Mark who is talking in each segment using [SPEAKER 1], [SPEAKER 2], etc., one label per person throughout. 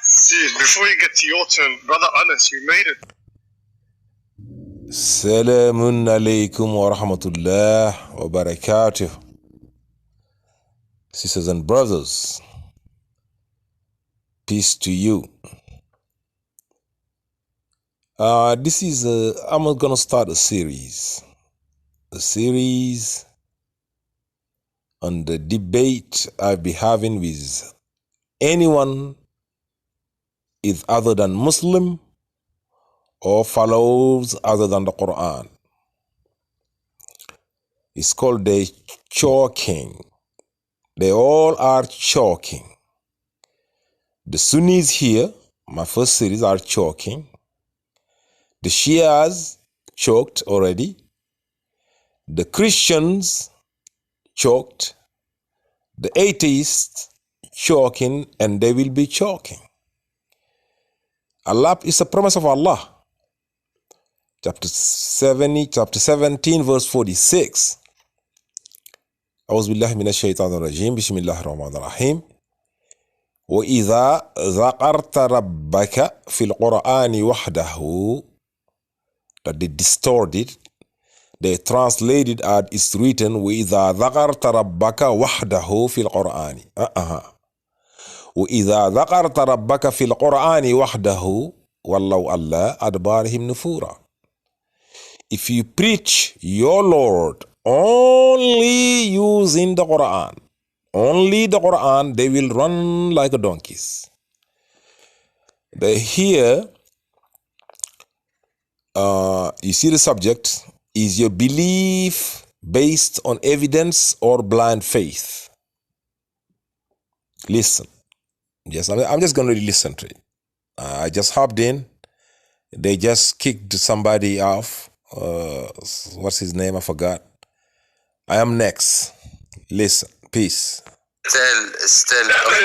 [SPEAKER 1] See, before you get to your turn, Brother Anas, you made it.
[SPEAKER 2] Salamun alaykum wa rahmatullah wa barakatuh. Sisters and brothers, peace to you. I'm going to start a series on the debate I'll be having with anyone is other than Muslim or follows other than the Quran. It's called the choking. They all are choking. The Sunnis here, my first series, are choking. The Shias choked already. The Christians choked. The atheists choking, and they will be choking. Allah is a promise of Allah. Chapter 17, verse 46. أعوذ بالله من الشيطان الرجيم بسم الله الرحمن الرحيم وإذا ذكرت ربك في القرآن وحده. That they distorted, they translated as it's written وإذا ذكرت ربك وحده في القرآن. وإذا ذكرت ربك في القرآن وحده والله الله أدبارهم نفورا. If you preach your Lord only using the Quran, only the Quran, they will run like donkeys. Here, you see the subject is your belief based on evidence or blind faith. Listen. Yes, I'm just going to listen to it. I just hopped in. They just kicked somebody off. What's his name? I forgot. I am next. Listen. Peace.
[SPEAKER 3] Still.
[SPEAKER 1] It's not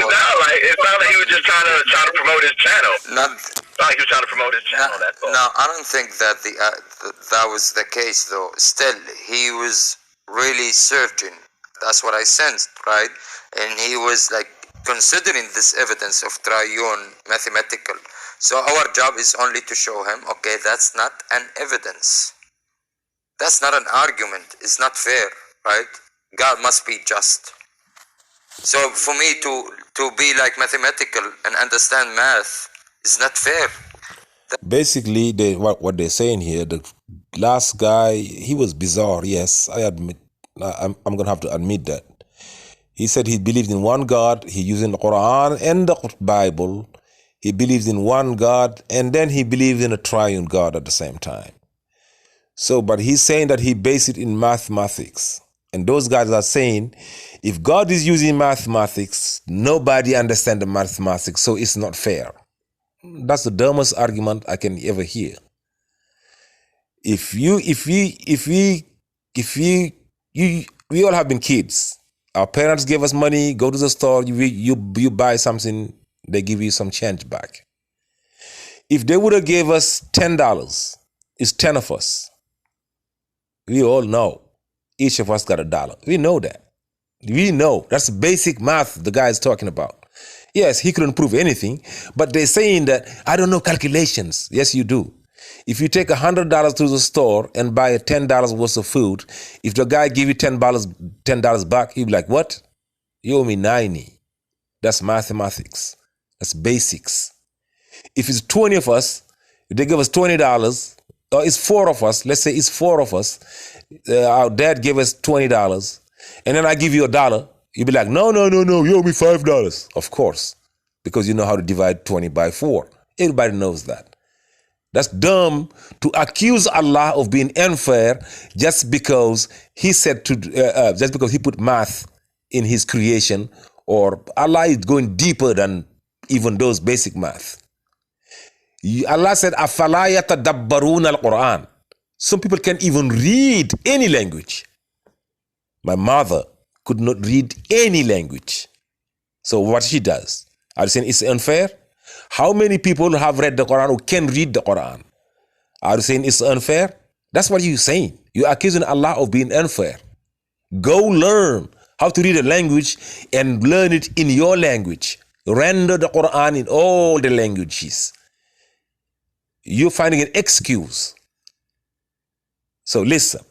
[SPEAKER 1] like he was just trying to promote his channel. Not like he was trying to promote his channel. That's all.
[SPEAKER 3] No, I don't think that that was the case though. Still, he was really searching. That's what I sensed, right? And he was like considering this evidence of triune mathematical. So our job is only to show him, okay, that's not an evidence. That's not an argument. It's not fair, right? God must be just. So for me to be like mathematical and understand math is not fair.
[SPEAKER 2] Basically, what they're saying here, the last guy, he was bizarre. Yes, I admit. I'm going to have to admit that. He said he believed in one God. He using the Quran and the Bible. He believes in one God, and then he believes in a triune God at the same time. So, but he's saying that he based it in mathematics. And those guys are saying, if God is using mathematics, nobody understands the mathematics, so it's not fair. That's the dumbest argument I can ever hear. We all have been kids. Our parents gave us money, go to the store, you buy something, they give you some change back. If they would have gave us $10, it's 10 of us. We all know. Each of us got $1. We know that. We know. That's basic math the guy is talking about. Yes, he couldn't prove anything, but they're saying that, I don't know calculations. Yes, you do. If you take $100 to the store and buy $10 worth of food, if the guy give you $10 back, he'll be like, what? You owe me 90. That's mathematics. That's basics. If it's 20 of us, if they give us $20, or it's 4 of us, let's say it's 4 of us, our dad gave us $20, and then I give you $1, you'll be like, no, you owe me $5. Of course, because you know how to divide 20 by 4. Everybody knows that. That's dumb to accuse Allah of being unfair just because he said just because he put math in his creation, or Allah is going deeper than even those basic math. Allah said, أَفَلَا يَتَدَبَّرُونَ الْقُرْآنِ. Some people can't even read any language. My mother could not read any language. So what she does? Are you saying it's unfair? How many people have read the Quran who can read the Quran? Are you saying it's unfair? That's what you're saying. You're accusing Allah of being unfair. Go learn how to read a language and learn it in your language. Render the Quran in all the languages. You're finding an excuse. So listen.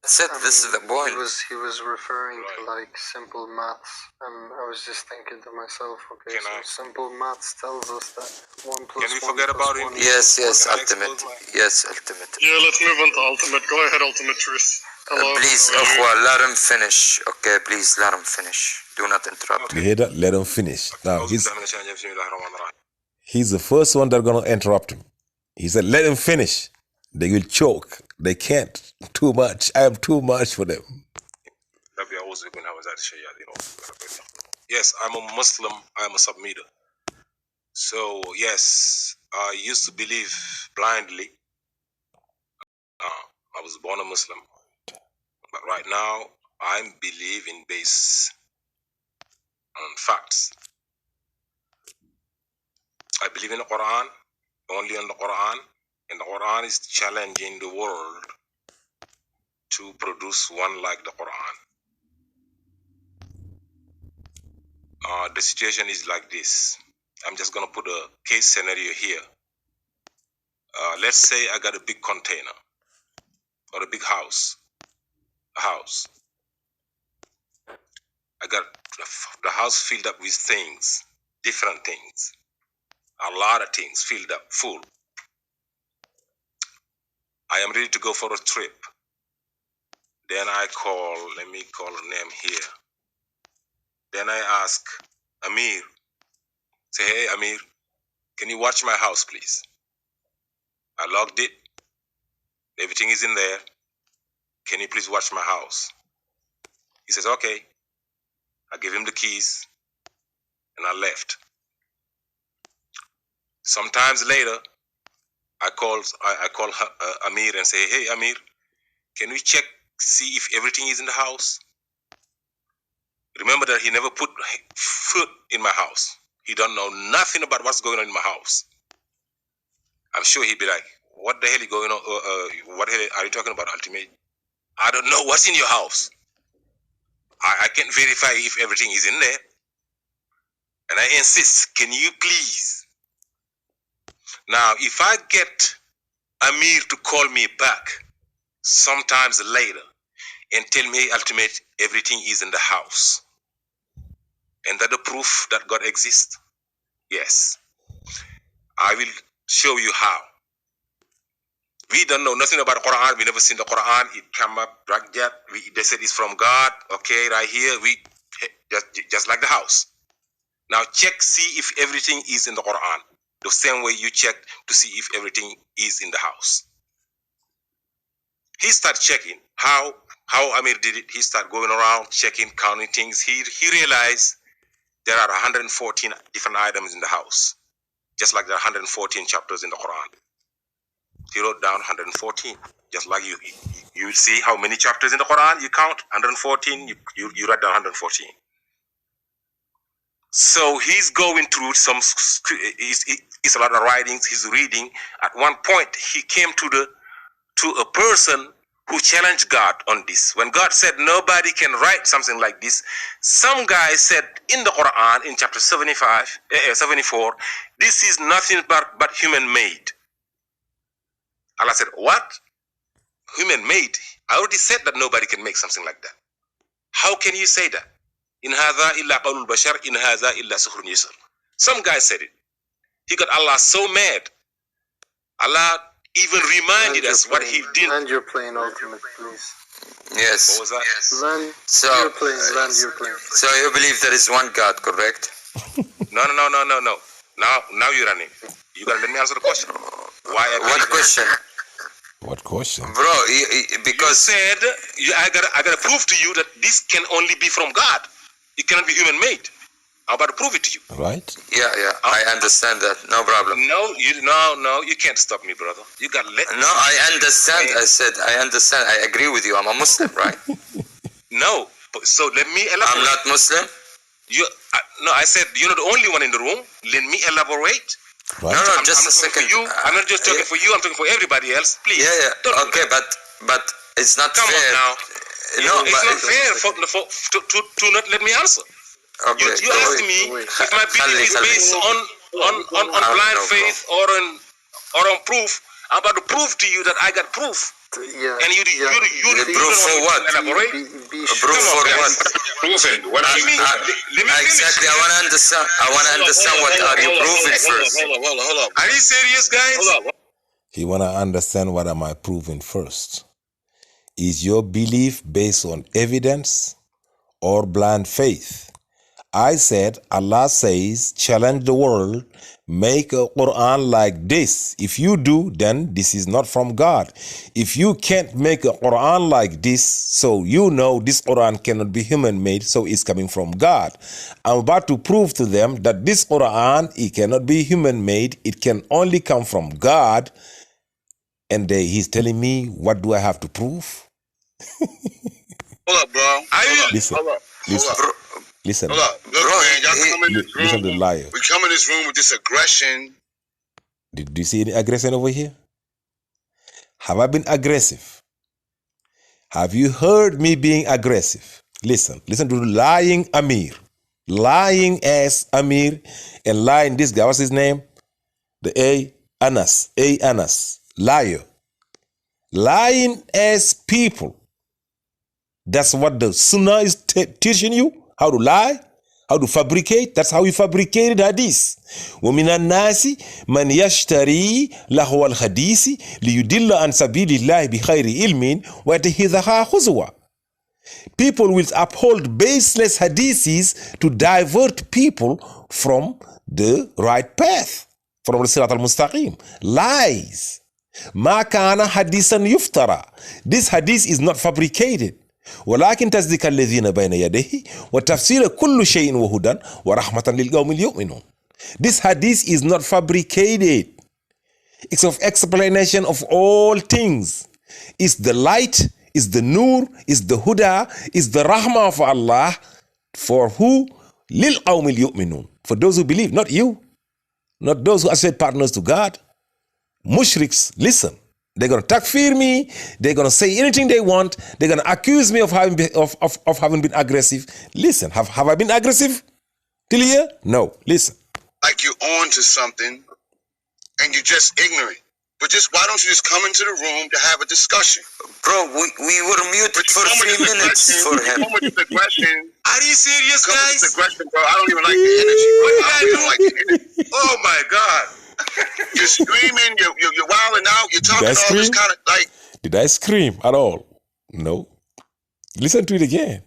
[SPEAKER 3] Said this is the point.
[SPEAKER 4] He was referring to like simple maths, and I was just thinking to myself, okay, simple maths tells us that 1 plus 1. Can we forget about him?
[SPEAKER 3] Yes, ultimate. Yes, ultimate.
[SPEAKER 4] Yeah, let's move on to ultimate. Go ahead, ultimate truth. Hello.
[SPEAKER 3] Please, let him finish. Okay, please let him finish. Do not interrupt.
[SPEAKER 2] You hear that? Let him finish. Now he's the first one that's gonna interrupt him. He said, "Let him finish." They will choke. They can't. Too much. I am too much for them.
[SPEAKER 5] Yes, I'm a Muslim. I'm a submitter. So, yes, I used to believe blindly. I was born a Muslim. But right now, I'm believing based on facts. I believe in the Quran, only in the Quran. And the Quran is challenging the world to produce one like the Quran. The situation is like this. I'm just going to put a case scenario here. Let's say I got a big container or a big house. I got the house filled up with things, different things. A lot of things filled up, full. I am ready to go for a trip. Then I call, let me call a name here. Then I ask Amir, say, hey Amir, can you watch my house please? I logged it. Everything is in there. Can you please watch my house? He says, okay. I give him the keys and I left. Sometimes later, I call Amir and say, hey Amir, can we check, see if everything is in the house? Remember that he never put foot in my house. He don't know nothing about what's going on in my house. I'm sure he'd be like, what the hell is going on? What the hell are you talking about, ultimate? I don't know what's in your house. I can't verify if everything is in there. And I insist, can you please? Now, if I get Amir to call me back sometimes later and tell me, ultimate, everything is in the house, and that the proof that God exists? Yes. I will show you how. We don't know nothing about the Quran. We never seen the Quran. It come up like that. They said it's from God. Okay, right here. We just like the house. Now check, see if everything is in the Quran. The same way you check to see if everything is in the house. He started checking. How Amir did it. He started going around checking, counting things. He realized there are 114 different items in the house, just like there are 114 chapters in the Quran. He wrote down 114, just like you will see how many chapters in the Quran. You count 114. You write down 114. So he's going through it's a lot of writings. He's reading. At one point, he came to a person who challenged God on this. When God said nobody can write something like this, some guy said in the Quran, in chapter 74, this is nothing but human made. Allah said, what? Human made? I already said that nobody can make something like that. How can you say that? In hadha illa qawlul bashar, in hadha illa sihrun yusr. Some guy said it. He got Allah so mad. Allah even reminded us what he did.
[SPEAKER 4] Land your plane, ultimate, please.
[SPEAKER 3] Yes.
[SPEAKER 5] What was that?
[SPEAKER 4] Yes. Land your plane.
[SPEAKER 3] So you believe there is one God, correct?
[SPEAKER 5] No. Now you're running. You gotta let me answer the question. Why?
[SPEAKER 3] What question?
[SPEAKER 2] What question?
[SPEAKER 3] Bro, because
[SPEAKER 5] you said I gotta prove to you that this can only be from God. It cannot be human made. I'm about to prove it to you.
[SPEAKER 2] Right?
[SPEAKER 3] Yeah. I understand that. No problem.
[SPEAKER 5] No, you can't stop me, brother. You gotta let me.
[SPEAKER 3] No, I understand. I said I understand. I agree with you. I'm a Muslim, right?
[SPEAKER 5] No. So let me elaborate.
[SPEAKER 3] I'm not Muslim.
[SPEAKER 5] No, I said you're not the only one in the room. Let me elaborate.
[SPEAKER 2] Right.
[SPEAKER 3] No,
[SPEAKER 5] I'm
[SPEAKER 3] just a second.
[SPEAKER 5] I'm not just talking for you. I'm talking for everybody else. Please.
[SPEAKER 3] Yeah. Okay, but it's not
[SPEAKER 5] Come
[SPEAKER 3] fair.
[SPEAKER 5] on now.
[SPEAKER 3] No,
[SPEAKER 5] it's not fair to not let me answer.
[SPEAKER 3] Okay,
[SPEAKER 5] You asked me if my belief is based on blind faith or on proof. I'm about to prove to you that I got proof.
[SPEAKER 4] Yeah.
[SPEAKER 5] And you
[SPEAKER 3] proof for what?
[SPEAKER 5] Elaborate.
[SPEAKER 3] Proof for what?
[SPEAKER 5] Proving. What are you
[SPEAKER 3] exactly. I want to understand what are you proving first.
[SPEAKER 5] Hold up. Are you serious, guys? Hold up.
[SPEAKER 2] You want to understand what am I proving first? Is your belief based on evidence or blind faith? I said, Allah says, challenge the world, make a Quran like this. If you do, then this is not from God. If you can't make a Quran like this, so you know this Quran cannot be human-made, so it's coming from God. I'm about to prove to them that this Quran, it cannot be human-made, it can only come from God. And he's telling me, what do I have to prove?
[SPEAKER 5] Hold up, bro.
[SPEAKER 2] Listen. Listen.
[SPEAKER 5] Hold up. Look, man, y'all come in this room.
[SPEAKER 2] Listen to the liar.
[SPEAKER 5] We come in this room with this aggression.
[SPEAKER 2] Do you see any aggression over here? Have I been aggressive? Have you heard me being aggressive? Listen to the lying Amir. Lying ass Amir and lying this guy. What's his name? The Anas. Liar. Lying ass people. That's what the Sunnah is teaching you. How to lie, how to fabricate. That's how we fabricated hadith. وَمِنَ النَّاسِ مَنْ يَشْتَرِي لَهْوَ الْحَدِيثِ لِيُدِلَّ عَنْ سَبِيلِ اللَّهِ بِخَيْرِ عِلْمٍ وَيَتَخِذَهَا هُزُوًا. People will uphold baseless hadiths to divert people from the right path, from the Sirat al-Mustaqim. Lies. مَا كَانَ حَدِيثًا يُفْتَرَى. This hadith is not fabricated. ولكن تصديق الذين بين يديه وتفسير كل شيء وهدى ورحمة للقوم يؤمنون. This hadith is not fabricated. It's of explanation of all things. It's the light, it's the nur, it's the huda, it's the rahmah of Allah. For who? للقوم يؤمنون. For those who believe, not you. Not those who associate partners to God. Mushriks, listen. They're going to takfir me. They're going to say anything they want. They're going to accuse me of having been aggressive. Listen, have I been aggressive till here? No. Listen.
[SPEAKER 5] Like you're on to something and you're just ignorant. But why don't you just come into the room to have a discussion?
[SPEAKER 3] Bro, we were muted for 3 minutes for him.
[SPEAKER 5] Are you serious, guys? Aggression, bro. I don't even like the energy. What did I do? Like the energy. Oh my God. You're screaming, you're wilding out, you're talking all this kind of like.
[SPEAKER 2] Did I scream at all? No. Listen to it again.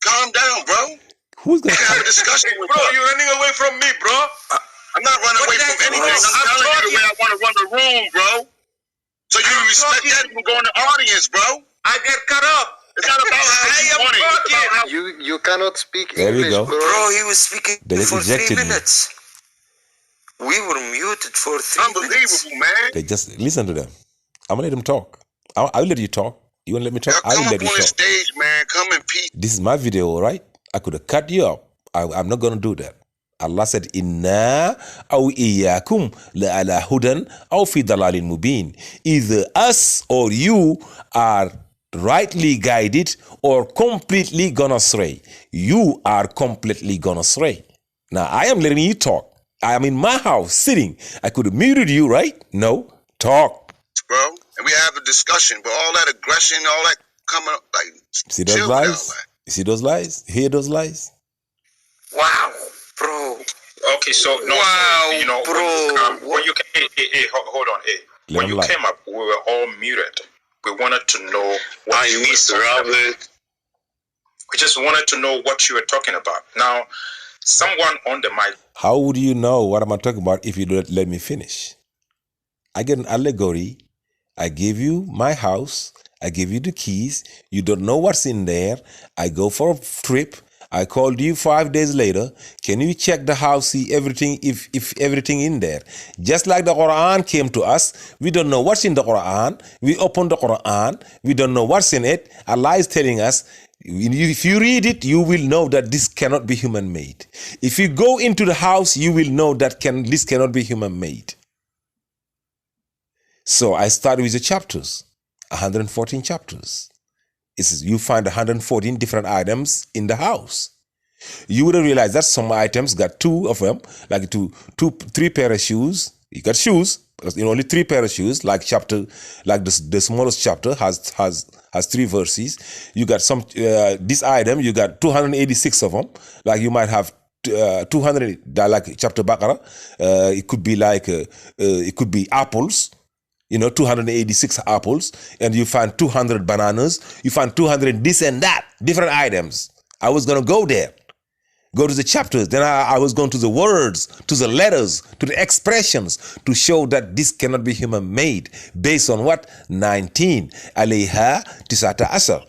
[SPEAKER 5] Calm down, bro.
[SPEAKER 2] Who's gonna
[SPEAKER 5] have a discussion with bro? You're running away from me, bro. I'm not running away from anything. I'm telling you the way I want to run the room, bro. So you respect that, you can go in the audience, bro. I get cut up. It's not about how you want it.
[SPEAKER 4] You cannot speak
[SPEAKER 2] there
[SPEAKER 4] English,
[SPEAKER 2] go.
[SPEAKER 3] Bro, he was speaking for 3 minutes.
[SPEAKER 2] Me.
[SPEAKER 3] We were muted for 3 minutes.
[SPEAKER 5] Unbelievable, man.
[SPEAKER 2] They just listen to them. I'm gonna let them talk. I'll let you talk. You wanna let me talk? I will let you talk.
[SPEAKER 5] Come up on the stage, man. Come in peace.
[SPEAKER 2] This is my video, all right? I could have cut you up. I'm not gonna do that. Allah said, "Inna aw iyyakum la ala hudan aw fi dalalin mubin." Either us or you are rightly guided or completely gone astray. You are completely gone astray. Now I am letting you talk. I am in my house sitting. I could have muted you, right? No. Talk.
[SPEAKER 5] Bro, and we have a discussion, but all that aggression, all that coming up, like,
[SPEAKER 2] see those lies? You see those lies? Hear those lies?
[SPEAKER 3] Wow, bro.
[SPEAKER 6] Okay, so no,
[SPEAKER 3] wow,
[SPEAKER 6] you know,
[SPEAKER 3] bro.
[SPEAKER 6] When you came, hold on, when you came up, we were all muted. We wanted to know what you were talking about. We just wanted to know what you were talking about. Now, someone on the mic.
[SPEAKER 2] How would you know what am I talking about if you don't let me finish? I get an allegory. I give you my house. I give you the keys. You don't know what's in there. I go for a trip. I called you 5 days later. Can you check the house, see everything, if everything in there? Just like the Quran came to us, we don't know what's in the Quran. We open the Quran. We don't know what's in it. Allah is telling us, if you read it, you will know that this cannot be human-made. If you go into the house, you will know that this cannot be human-made. So I started with the chapters, 114 chapters. You find 114 different items in the house. You would have realized that some items got two of them, like three pair of shoes. You got shoes, only 3 pair of shoes, like the smallest chapter has 3 verses. You got some, this item, you got 286 of them. Like you might have 200, like chapter Baqarah. It could be like, it could be apples. 286 apples, and you find 200 bananas, you find 200 this and that, different items. I was going to go there, go to the chapters, then I was going to the words, to the letters, to the expressions, to show that this cannot be human made, based on what? 19. Alayha tisata ashar.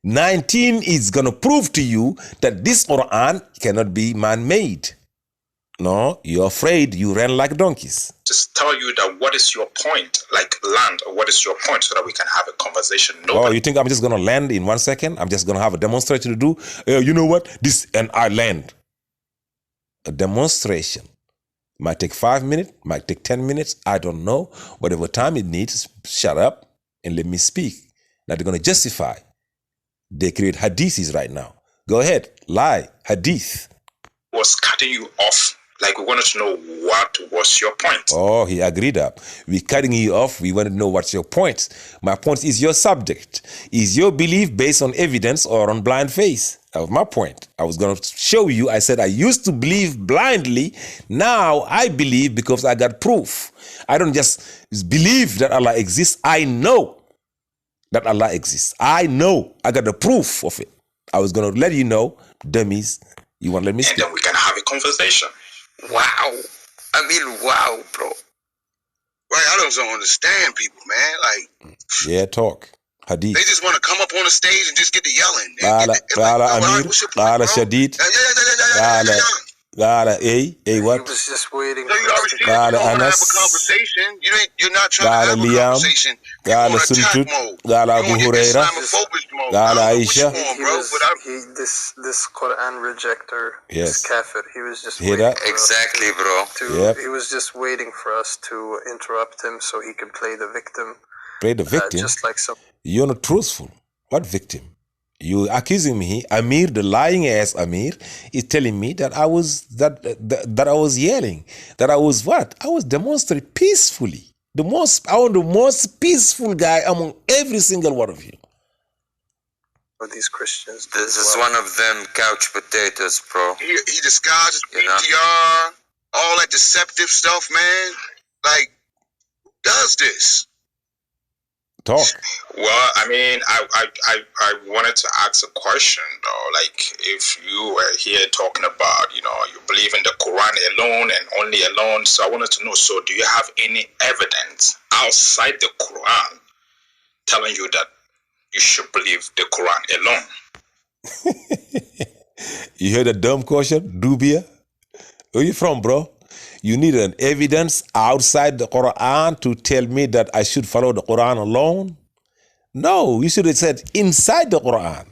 [SPEAKER 2] 19 is going to prove to you that this Quran cannot be man-made. No, you're afraid, you ran like donkeys.
[SPEAKER 6] Just tell you that what is your point, like land, or what is your point, so that we can have a conversation.
[SPEAKER 2] Oh, you think I'm just going to land in 1 second? I'm just going to have a demonstration to do? You know what? This, and I land. A demonstration might take 5 minutes, might take 10 minutes. I don't know. Whatever time it needs, shut up and let me speak. Now they're going to justify. They create hadiths right now. Go ahead, lie, hadith.
[SPEAKER 6] Was cutting you off. Like, we wanted to know what was your point.
[SPEAKER 2] Oh, he agreed up. We're cutting you off. We want to know what's your point. My point is your subject. Is your belief based on evidence or on blind faith? That was my point. I was going to show you. I said I used to believe blindly. Now I believe because I got proof. I don't just believe that Allah exists. I know that Allah exists. I know. I got the proof of it. I was going to let you know, dummies. You want to let me speak?
[SPEAKER 6] And then we can have a conversation.
[SPEAKER 3] Wow. I mean, wow, bro.
[SPEAKER 5] Right, I don't understand people, man. Like,
[SPEAKER 2] yeah, talk. Hadith.
[SPEAKER 5] They just want to come up on the stage and just get to yelling.
[SPEAKER 2] What?
[SPEAKER 4] He was just waiting.
[SPEAKER 5] No, you already said you don't want to have a conversation. You're not trying to have a conversation. You're on attack mode. You're on Islamophobic mode.
[SPEAKER 2] Aisha.
[SPEAKER 4] This Quran rejector,
[SPEAKER 2] yes.
[SPEAKER 4] This kafir, he was just waiting.
[SPEAKER 3] Exactly, bro.
[SPEAKER 2] Yep.
[SPEAKER 4] He was just waiting for us to interrupt him so he could play the victim.
[SPEAKER 2] Play the victim?
[SPEAKER 4] Just like some.
[SPEAKER 2] You're not truthful. What victim? You accusing me, Amir, the lying ass Amir, is telling me that I was that I was yelling, that I was what? I was demonstrating peacefully. I was the most peaceful guy among every single one of you.
[SPEAKER 4] These Christians.
[SPEAKER 3] This is one of them couch potatoes, bro.
[SPEAKER 5] He disguises PTR, all that deceptive stuff, man. Like, who does this?
[SPEAKER 2] Talk.
[SPEAKER 6] Well, I mean, I wanted to ask a question though. Like, if you were here talking about, you believe in the Quran alone and only alone. So I wanted to know. So, do you have any evidence outside the Quran telling you that you should believe the Quran alone?
[SPEAKER 2] You heard a dumb question, Dubia? Where you from, bro? You need an evidence outside the Quran to tell me that I should follow the Quran alone? No, you should have said inside the Quran.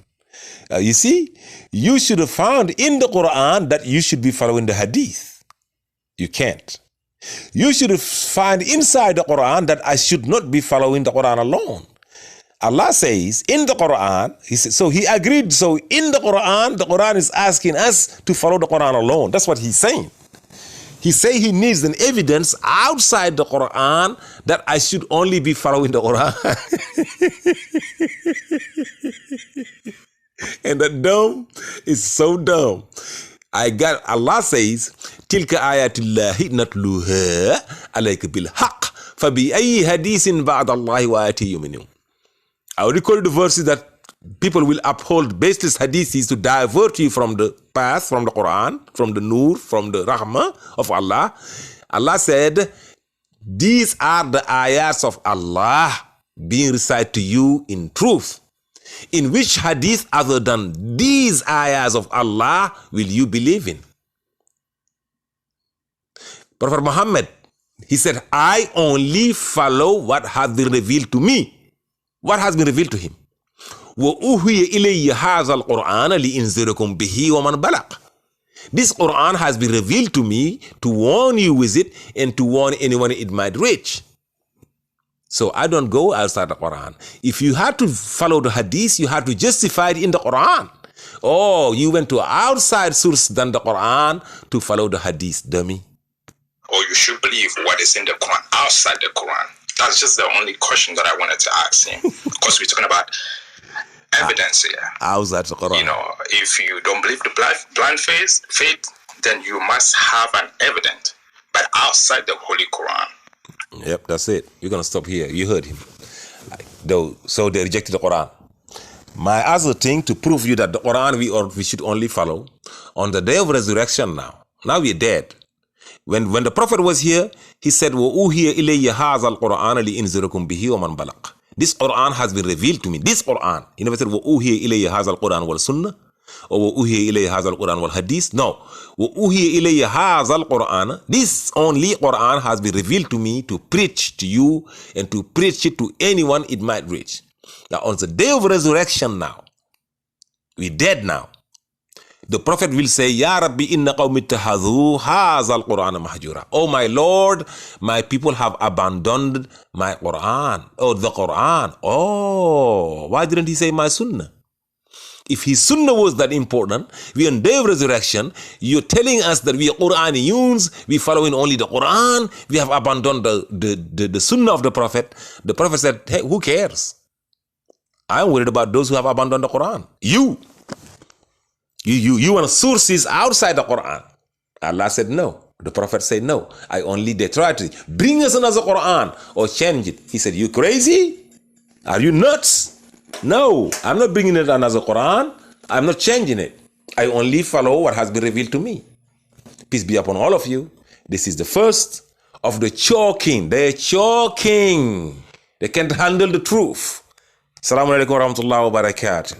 [SPEAKER 2] You see, you should have found in the Quran that you should be following the Hadith. You can't. You should have found inside the Quran that I should not be following the Quran alone. Allah says in the Quran, so he agreed. So in the Quran is asking us to follow the Quran alone. That's what he's saying. He say he needs an evidence outside the Quran that I should only be following the Quran. And the dumb is so dumb. Allah says, Tilka ayatullahi natluha alayka bil haqq fabi ayyi hadithin ba'da Allahi wa ayatihi yu'minun. I will recall the verses that people will uphold baseless hadiths to divert you from the path, from the Quran, from the Nur, from the Rahmah of Allah. Allah said, these are the ayats of Allah being recited to you in truth. In which hadith other than these ayats of Allah will you believe in? Prophet Muhammad, he said, I only follow what has been revealed to me. What has been revealed to him? وَأُوحِيَ إِلَيَّ هَذَا الْقُرْآنَ لِإِنذِرَكُمْ بِهِ وَمَنْ بَلَغَ. This Quran has been revealed to me to warn you with it and to warn anyone it might reach. So I don't go outside the Quran. If you have to follow the hadith, you have to justify it in the Quran. Oh, you went to outside source than the Quran to follow the hadith, dummy.
[SPEAKER 6] Or you should believe what is in the Quran outside the Quran. That's just the only question that I wanted to ask him. Because we're talking about evidence here.
[SPEAKER 2] Outside the Quran.
[SPEAKER 6] You know, if you don't believe the blind faith, then you must have an evidence. But outside the Holy Quran.
[SPEAKER 2] Yep, that's it. You're going to stop here. You heard him. So they rejected the Quran. My other thing to prove you that the Quran we should only follow on the day of resurrection now. Now we're dead. When the Prophet was here, he said, وَأُوهِيَ إِلَيَّ هَذَا الْقُرْآنَ لِإِنْذِرَكُمْ بِهِ وَمَنْ بَلَغَ. This Quran has been revealed to me. This Quran. He never said, وَأُوهِيَ إِلَيَّ هَذَا الْقُرْآنَ وَالْسُنَّةِ or وَأُوهِيَ إِلَيَّ هَذَا الْقُرْآنَ وَالْحَدِيثِ. No. وَأُوهِيَ إِلَيَّ هَذَا الْقُرْآنَ. This only Quran has been revealed to me to preach to you and to preach it to anyone it might reach. Now on the day of resurrection now, we're dead now. The Prophet will say, Ya Rabbi inna qawmi ittakhadhu hadha al-Qur'ana mahjura. Oh my Lord, my people have abandoned my Quran. Oh, the Quran. Oh, why didn't he say my Sunnah? If his Sunnah was that important, we on day of resurrection, you're telling us that we are Quraniyuns, we following only the Quran, we have abandoned the Sunnah of the Prophet. The Prophet said, hey, who cares? I'm worried about those who have abandoned the Quran. You want sources outside the Quran. Allah said no. The Prophet said no. I only try to bring us another Quran or change it. He said, you crazy? Are you nuts? No, I'm not bringing it another Quran. I'm not changing it. I only follow what has been revealed to me. Peace be upon all of you. This is the first of the choking. They're choking. They can't handle the truth. Assalamu alaikum wa rahmatullahi wa barakatuh.